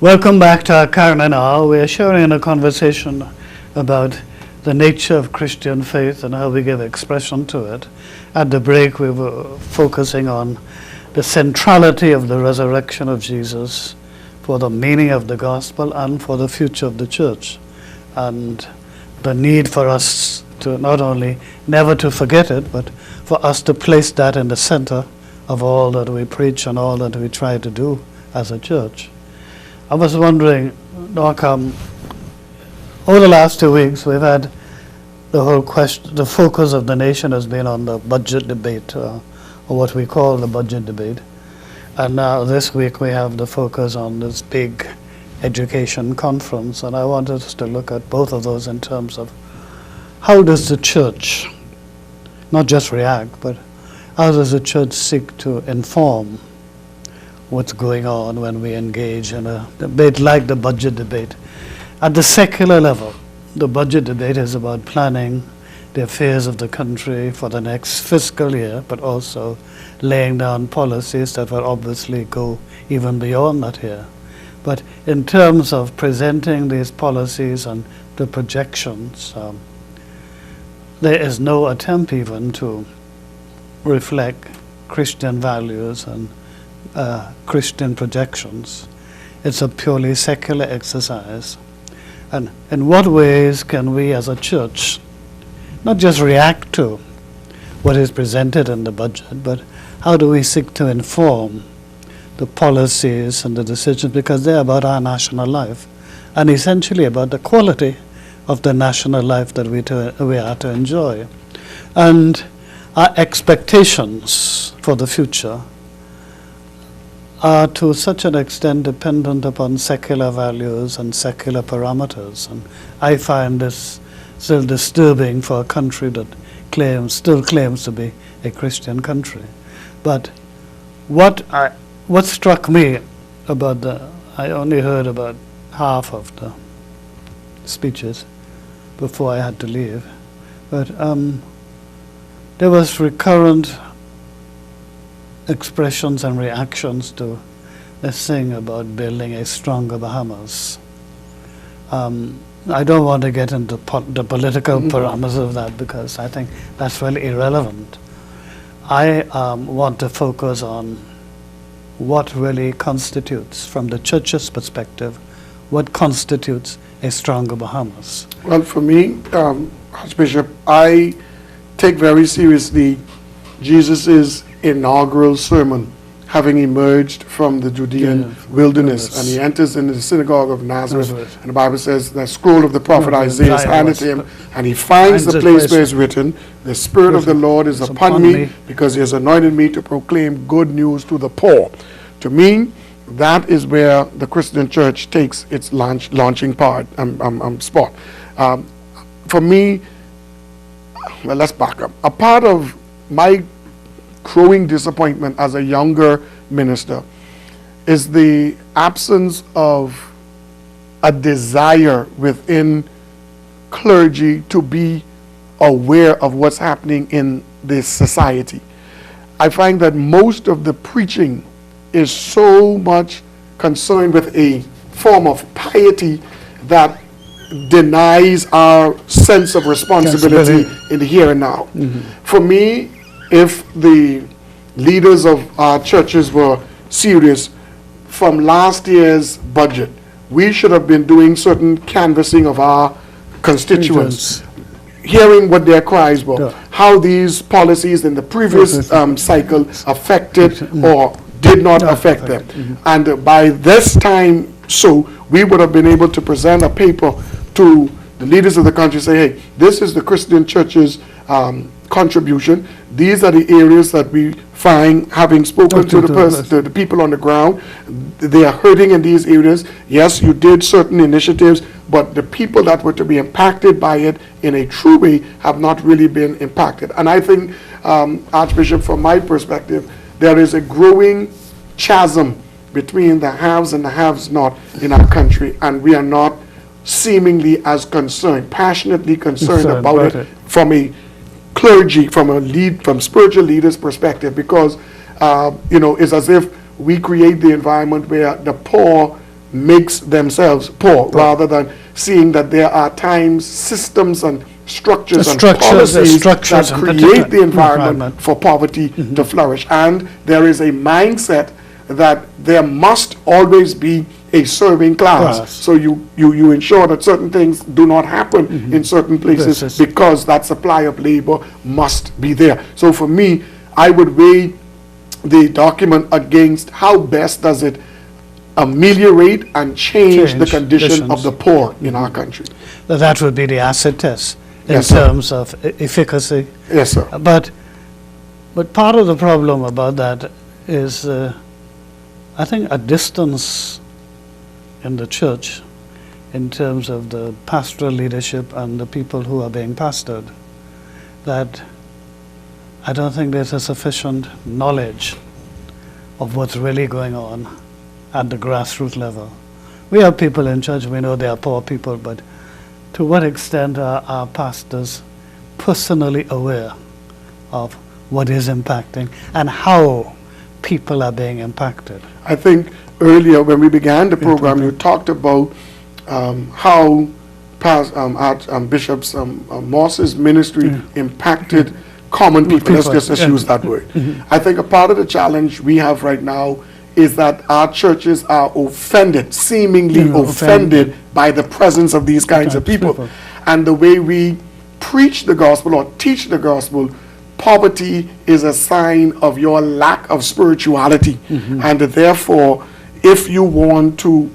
Welcome back to our Carinine Hour. We are sharing a conversation about the nature of Christian faith and how we give expression to it. At the break, we were focusing on the centrality of the resurrection of Jesus for the meaning of the gospel and for the future of the church, and the need for us to not only never to forget it, but for us to place that in the center of all that we preach and all that we try to do as a church. I was wondering, Doc, over the last 2 weeks, we've had the whole question, the focus of the nation has been on the budget debate, or what we call the budget debate. And now this week we have the focus on this big education conference. And I wanted us to look at both of those in terms of how does the church not just react, but how does the church seek to inform what's going on when we engage in a debate like the budget debate. At the secular level, the budget debate is about planning the affairs of the country for the next fiscal year, but also laying down policies that will obviously go even beyond that year. But in terms of presenting these policies and the projections, there is no attempt even to reflect Christian values and Christian projections. It's a purely secular exercise. And in what ways can we as a church not just react to what is presented in the budget, but how do we seek to inform the policies and the decisions, because they're about our national life and essentially about the quality of the national life that we are to enjoy. And our expectations for the future are to such an extent dependent upon secular values and secular parameters. And I find this still disturbing for a country that still claims to be a Christian country. But what struck me about I only heard about half of the speeches before I had to leave, but there was recurrent expressions and reactions to this thing about building a stronger Bahamas. I don't want to get into the political parameters of that, because I think that's really irrelevant. I want to focus on what really constitutes, from the church's perspective, what constitutes a stronger Bahamas. Well, for me, Archbishop, I take very seriously Jesus' inaugural sermon, having emerged from the Judean wilderness, and he enters into the synagogue of Nazareth, and the Bible says the scroll of the prophet Isaiah is handed to him, and he finds the place where it's written, "The Spirit of the Lord is upon me, because he has anointed me to proclaim good news to the poor." To me, that is where the Christian church takes its launching spot. For me, well, let's back up. A part of my growing disappointment as a younger minister is the absence of a desire within clergy to be aware of what's happening in this society. I find that most of the preaching is so much concerned with a form of piety that denies our sense of responsibility in the here and now. For me, if the leaders of our churches were serious, from last year's budget, we should have been doing certain canvassing of our constituents, hearing what their cries were, how these policies in the previous cycle affected or did not affect them. And by this time, we would have been able to present a paper to the leaders of the country, say, hey, this is the Christian church's contribution. These are the areas that we find, having spoken to the people on the ground, they are hurting in these areas. Yes, you did certain initiatives, but the people that were to be impacted by it in a true way have not really been impacted. And I think, Archbishop, from my perspective, there is a growing chasm between the haves and the haves not in our country, and we are not seemingly as passionately concerned about it from a clergy, from spiritual leaders' perspective, because it's as if we create the environment where the poor makes themselves poor, rather than seeing that there are times, systems, and structures and policies that create the environment for poverty to flourish. And there is a mindset that there must always be a serving class. So you ensure that certain things do not happen in certain places because that supply of labor must be there. So for me, I would weigh the document against how best does it ameliorate and change the condition of the poor in our country. That would be the acid test in terms of efficacy. Yes, sir. But part of the problem about that is, I think, a distance in the church in terms of the pastoral leadership and the people who are being pastored, that I don't think there's a sufficient knowledge of what's really going on at the grassroots level. We have people in church, we know they are poor people, but to what extent are our pastors personally aware of what is impacting and how people are being impacted? I think earlier when we began the program, you talked about how Bishop Morrison's ministry impacted common people. Let's just use that word. I think a part of the challenge we have right now is that our churches are offended, seemingly offended by the presence of these kinds of people. And the way we preach the gospel or teach the gospel, poverty is a sign of your lack of spirituality. And therefore, if you want to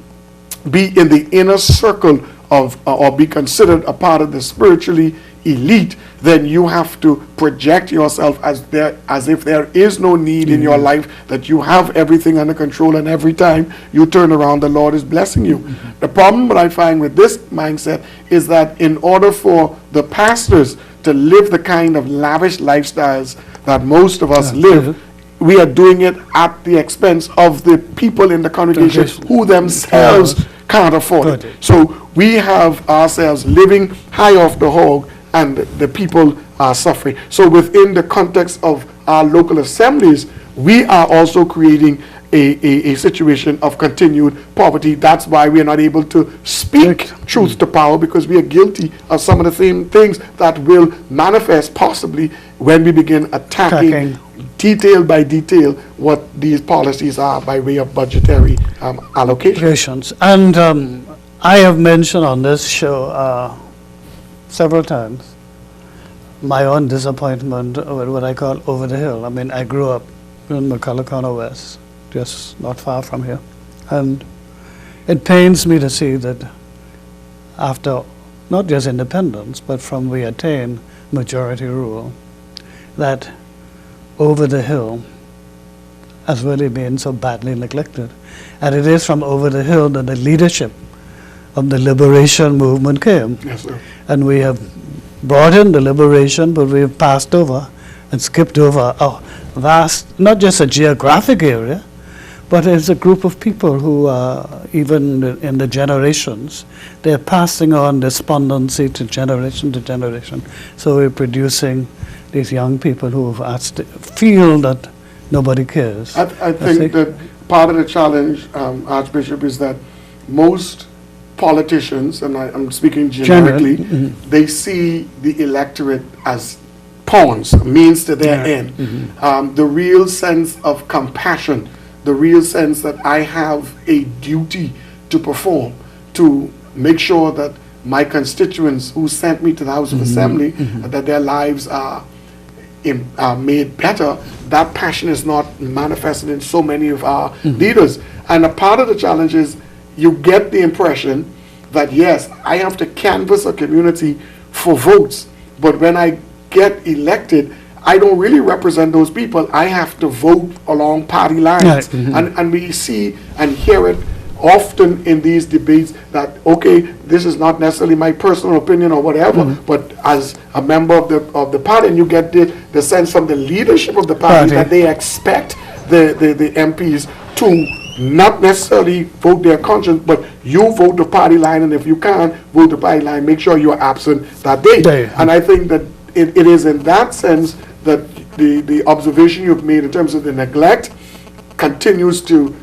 be in the inner circle of or be considered a part of the spiritually elite, then you have to project yourself as if there is no need in your life, that you have everything under control, and every time you turn around, the Lord is blessing you. The problem that I find with this mindset is that in order for the pastors to live the kind of lavish lifestyles that most of us live, we are doing it at the expense of the people in the congregation who themselves can't afford it. So we have ourselves living high off the hog, and the people are suffering. So within the context of our local assemblies, we are also creating a situation of continued poverty. That's why we are not able to speak truth to power, because we are guilty of some of the same things that will manifest possibly when we begin attacking detail by detail what these policies are by way of budgetary allocations. And I have mentioned on this show several times my own disappointment with what I call over the hill. I mean, I grew up in McCulloch West, just not far from here, and it pains me to see that after not just independence, but from we attain majority rule, that over the hill has really been so badly neglected. And it is from over the hill that the leadership of the liberation movement came. Yes, sir. And we have brought in the liberation, but we have passed over and skipped over a vast, not just a geographic area, but it's a group of people who are, even in the generations, they're passing on despondency to generation. So we're producing these young people who feel that nobody cares. I think that part of the challenge, Archbishop, is that most politicians, and I'm speaking generically, they see the electorate as pawns, means to their end. The real sense of compassion, the real sense that I have a duty to perform, to make sure that my constituents who sent me to the House of Assembly, that their lives are made better, that passion is not manifested in so many of our leaders. And a part of the challenge is you get the impression that, yes, I have to canvass a community for votes, but when I get elected, I don't really represent those people. I have to vote along party lines. And we see and hear it often in these debates that, okay, this is not necessarily my personal opinion or whatever, but as a member of the party, and you get the sense from the leadership of the party that they expect the MPs to not necessarily vote their conscience, but you vote the party line, and if you can't vote the party line, make sure you're absent that day. And I think that it is in that sense that the observation you've made in terms of the neglect continues to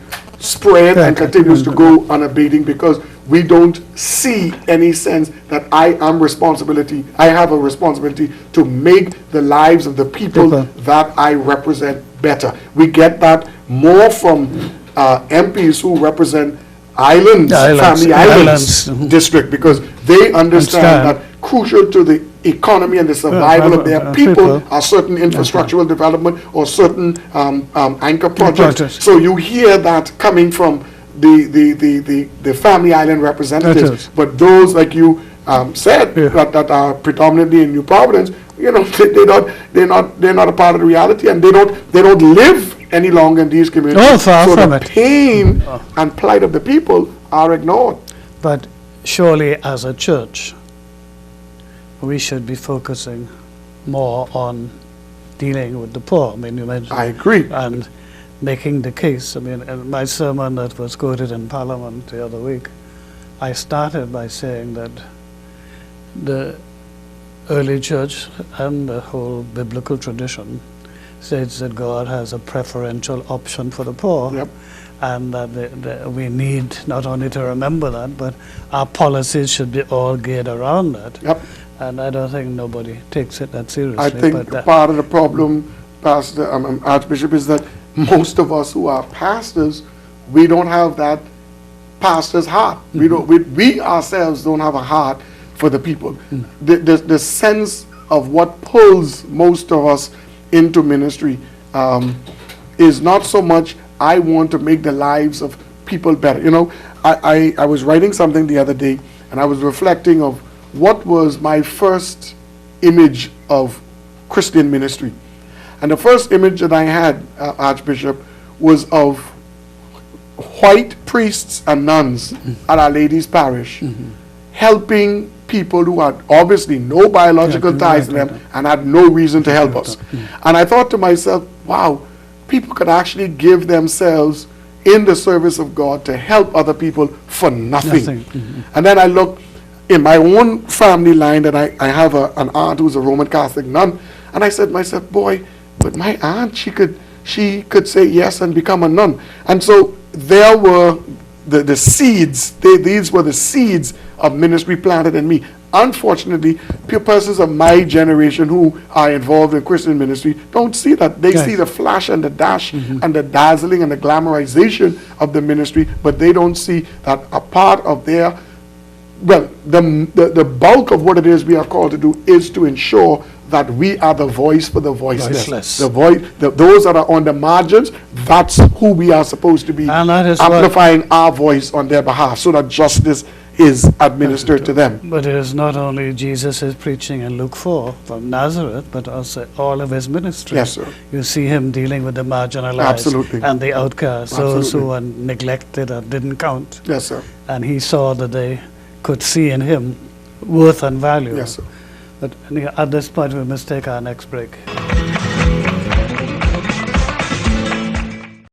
spread and Exactly. continues to go unabating because we don't see any sense that I have a responsibility to make the lives of the people that I represent better. We get that more from MPs who represent family islands district, because they understand that crucial to the economy and the survival of their people are certain infrastructural development or certain anchor projects. So you hear that coming from the family island representatives, but those like you said that are predominantly in New Providence, you know, they're not a part of the reality, and they don't live any longer in these communities. Far from the it. pain and plight of the people are ignored. But surely, as a church, we should be focusing more on dealing with the poor. I mean, you mentioned. I agree. And making the case. I mean, in my sermon that was quoted in Parliament the other week, I started by saying that the early church and the whole biblical tradition states that God has a preferential option for the poor. Yep. And that we need not only to remember that, but our policies should be all geared around that. Yep. And I don't think nobody takes it that seriously. I think part of the problem, Pastor, Archbishop, is that most of us who are pastors, we don't have that pastor's heart. We ourselves don't have a heart for the people. The sense of what pulls most of us into ministry is not so much I want to make the lives of people better. You know, I was writing something the other day, and I was reflecting of what was my first image of Christian ministry. And the first image that I had, Archbishop, was of white priests and nuns at Our Lady's Parish, helping people who had obviously no biological ties to them and had no reason to help us. And I thought to myself, wow, people could actually give themselves in the service of God to help other people for nothing. And then I looked in my own family line that I have an aunt who's a Roman Catholic nun, and I said to myself, boy, but my aunt, she could say yes and become a nun. And so there were the seeds, these were the seeds of ministry planted in me. Unfortunately, persons of my generation who are involved in Christian ministry don't see that. They see the flash and the dash and the dazzling and the glamorization of the ministry, but they don't see that a part of their, well, the bulk of what it is we are called to do is to ensure that we are the voice for the voiceless. Those that are on the margins, that's who we are supposed to be, amplifying our voice on their behalf so that justice is administered to them. But it is not only Jesus is preaching in Luke 4 from Nazareth, but also all of his ministry. Yes, sir. You see him dealing with the marginalized and the outcasts, those who were neglected or didn't count. Yes, sir. And he saw that they could see in him worth and value. Yes, sir. But at this point, we must take our next break.